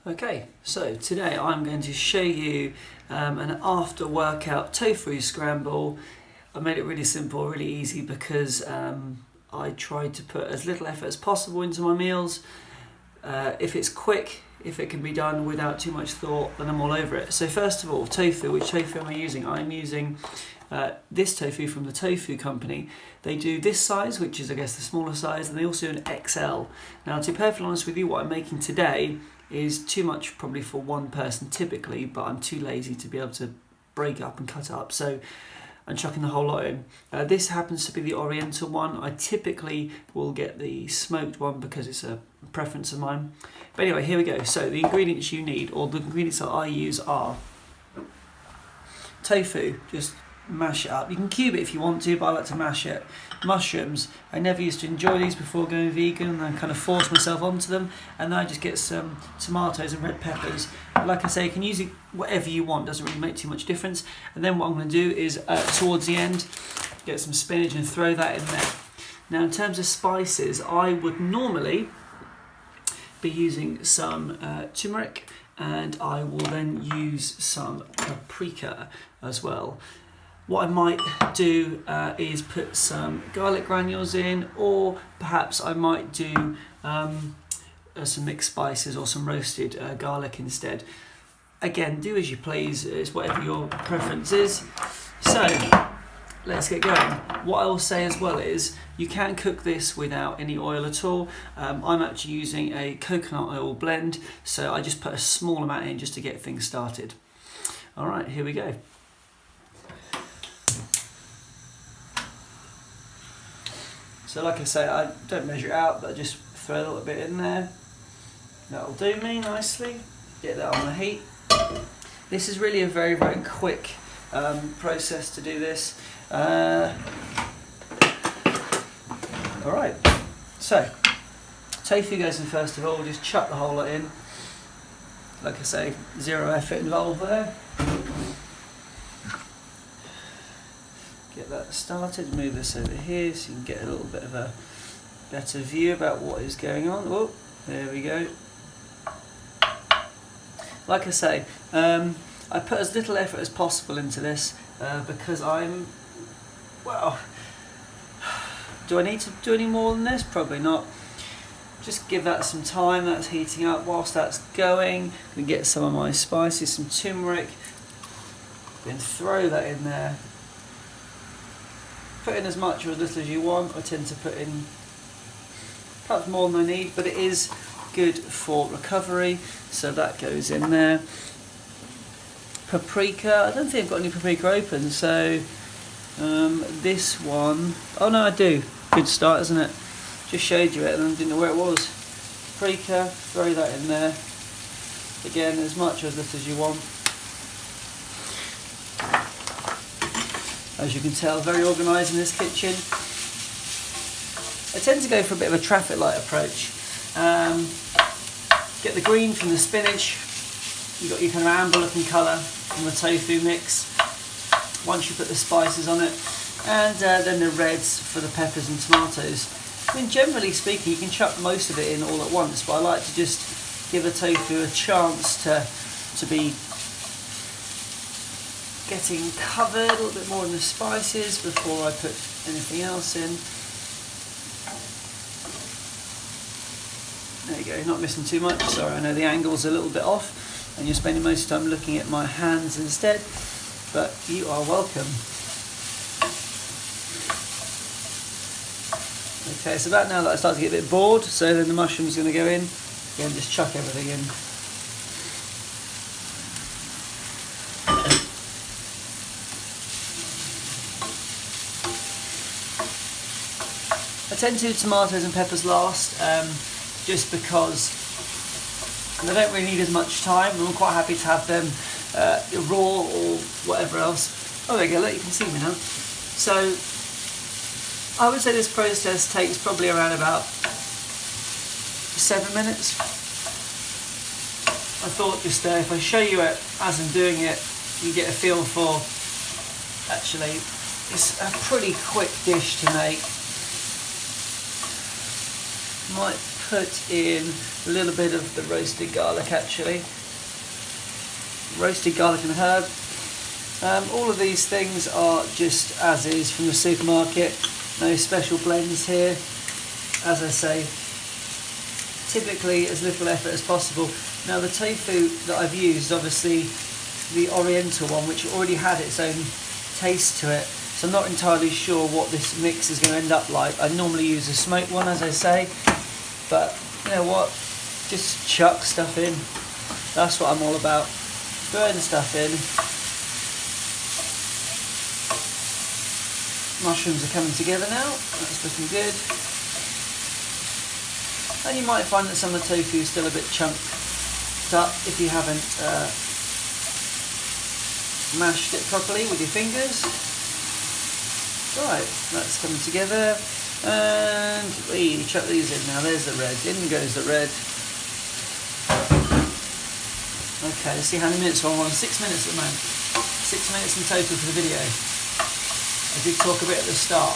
Okay, so today I'm going to show you an after workout tofu scramble. I made it really simple, really easy because I tried to put as little effort as possible into my meals. If it's quick, if it can be done without too much thought, then I'm all over it. So first of all, tofu. Which tofu am I using? I'm using this tofu from the Tofu company. They do this size, which is I guess the smaller size, and they also do an XL. Now to be perfectly honest with you, what I'm making today is too much probably for one person typically, but I'm too lazy to be able to break up and cut up, so I'm chucking the whole lot in. This happens to be the Oriental one. I typically will get the smoked one because it's a preference of mine. But anyway, here we go. So the ingredients you need, or the ingredients that I use, are tofu, just mash it up. You can cube it if you want to, but I like to mash it. Mushrooms, I never used to enjoy these before going vegan, and I kind of forced myself onto them, and then I just get some tomatoes and red peppers. Like I say, you can use it whatever you want, doesn't really make too much difference. And then what I'm going to do is towards the end get some spinach and throw that in there. Now in terms of spices, I would normally be using some turmeric, and I will then use some paprika as well. What I might do is put some garlic granules in, or perhaps I might do some mixed spices or some roasted garlic instead. Again, do as you please, it's whatever your preference is. So let's get going. What I will say as well is you can cook this without any oil at all. I'm actually using a coconut oil blend, so I just put a small amount in just to get things started. All right, here we go. So like I say, I don't measure it out, but I just throw a little bit in there. That'll do me nicely. Get that on the heat. This is really a very, very quick process to do this. Alright, so tofu goes in first of all. Just chuck the whole lot in. Like I say, zero effort involved there. Get that started, move this over here so you can get a little bit of a better view about what is going on. Oh, there we go. Like I say, I put as little effort as possible into this because well, do I need to do any more than this? Probably not. Just give that some time. That's heating up. Whilst that's going, we get some of my spices, some turmeric, then throw that in there. Put in as much or as little as you want. I tend to put in perhaps more than I need, but it is good for recovery, so that goes in there. Paprika, I don't think I've got any paprika open, so this one, oh no I do, good start isn't it? Just showed you it and I didn't know where it was. Paprika, throw that in there. Again, as much or as little as you want. As you can tell, very organised in this kitchen. I tend to go for a bit of a traffic light approach. Get the green from the spinach. You've got your kind of amber looking colour from the tofu mix. Once you put the spices on it. And then the reds for the peppers and tomatoes. I mean, generally speaking, you can chuck most of it in all at once, but I like to just give the tofu a chance to be getting covered a little bit more in the spices before I put anything else in. There you go, not missing too much. Sorry, I know the angle's a little bit off and you're spending most of the time looking at my hands instead, but you are welcome. Okay, so about now that I start to get a bit bored, so then the mushroom's going to go in. Again, just chuck everything in. I tend to do tomatoes and peppers last, just because they don't really need as much time. I'm quite happy to have them raw or whatever else. Oh, there you go, look, you can see me now. So I would say this process takes probably around about 7 minutes. I thought just if I show you it as I'm doing it, you get a feel for, actually, it's a pretty quick dish to make. Might put in a little bit of the roasted garlic actually. Roasted garlic and herb. All of these things are just as is from the supermarket. No special blends here. As I say, typically as little effort as possible. Now the tofu that I've used is obviously the oriental one, which already had its own taste to it. So I'm not entirely sure what this mix is going to end up like. I normally use a smoked one, as I say, but you know what? Just chuck stuff in. That's what I'm all about. Throwing stuff in. Mushrooms are coming together now. That's looking good. And you might find that some of the tofu is still a bit chunked up if you haven't mashed it properly with your fingers. Right, that's coming together, and we chuck these in now. There's the red, in goes the red. Okay, let's see how many minutes we're on. 6 minutes at the moment. 6 minutes in total for the video. I did talk a bit at the start.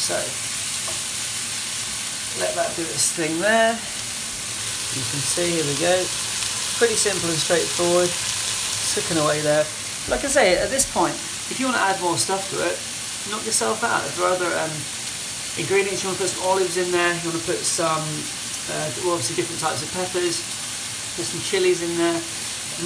So, let that do its thing there. You can see, here we go. Pretty simple and straightforward. Cooking away there. Like I say, at this point, if you want to add more stuff to it, knock yourself out. If there are other ingredients, you want to put some olives in there, you want to put some, obviously different types of peppers, put some chilies in there,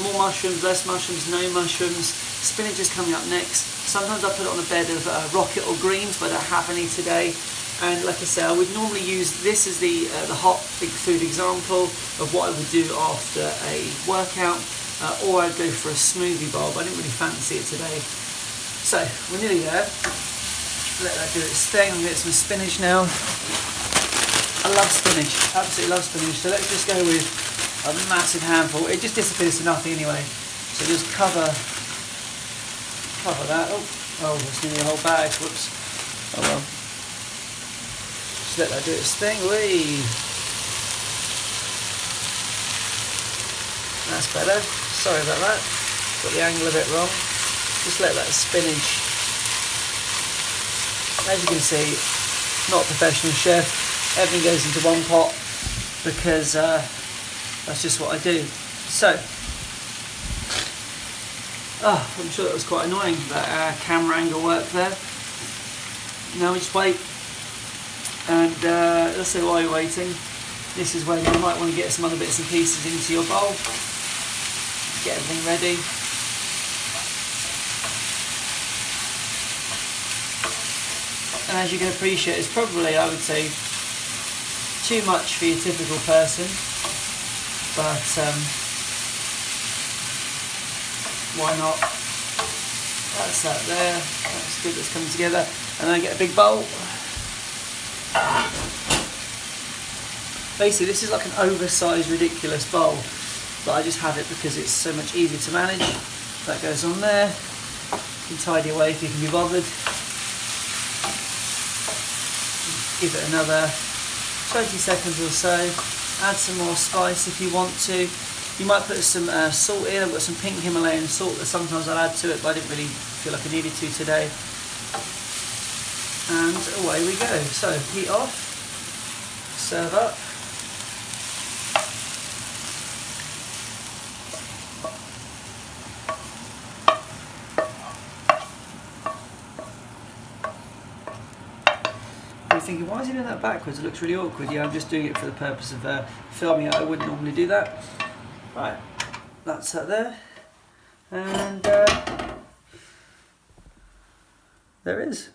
more mushrooms, less mushrooms, no mushrooms. Spinach is coming up next. Sometimes I put it on a bed of rocket or greens, but I don't have any today. And like I say, I would normally use this as the hot big food example of what I would do after a workout. Or I'd go for a smoothie bowl, but I didn't really fancy it today. So, we're nearly there. Let that do its thing. I'm going to get some spinach now. I love spinach, absolutely love spinach. So let's just go with a massive handful. It just disappears to nothing anyway. So just cover that. Oh, that's nearly a whole bag. Whoops. Oh well. Just let that do its thing. Whee! That's better. Sorry about that. Got the angle a bit wrong. Just let that spinach. As you can see, not a professional chef. Everything goes into one pot because that's just what I do. So, I'm sure that was quite annoying that camera angle work there. Now we just wait, and let's say while you're waiting, this is when you might want to get some other bits and pieces into your bowl. Get everything ready. And as you can appreciate, it's probably, I would say, too much for your typical person, but why not? That's that there. That's good. That's coming together. And then get a big bowl. Basically, this is like an oversized, ridiculous bowl. But I just have it because it's so much easier to manage. That goes on there. You can tidy away if you can be bothered. Give it another 20 seconds or so. Add some more spice if you want to. You might put some salt in. I've got some pink Himalayan salt that sometimes I'll add to it, but I didn't really feel like I needed to today. And away we go. So heat off, serve up. You're thinking, why is he doing that backwards? It looks really awkward. Yeah, I'm just doing it for the purpose of filming it. I wouldn't normally do that. Right, that's that there. And there it is.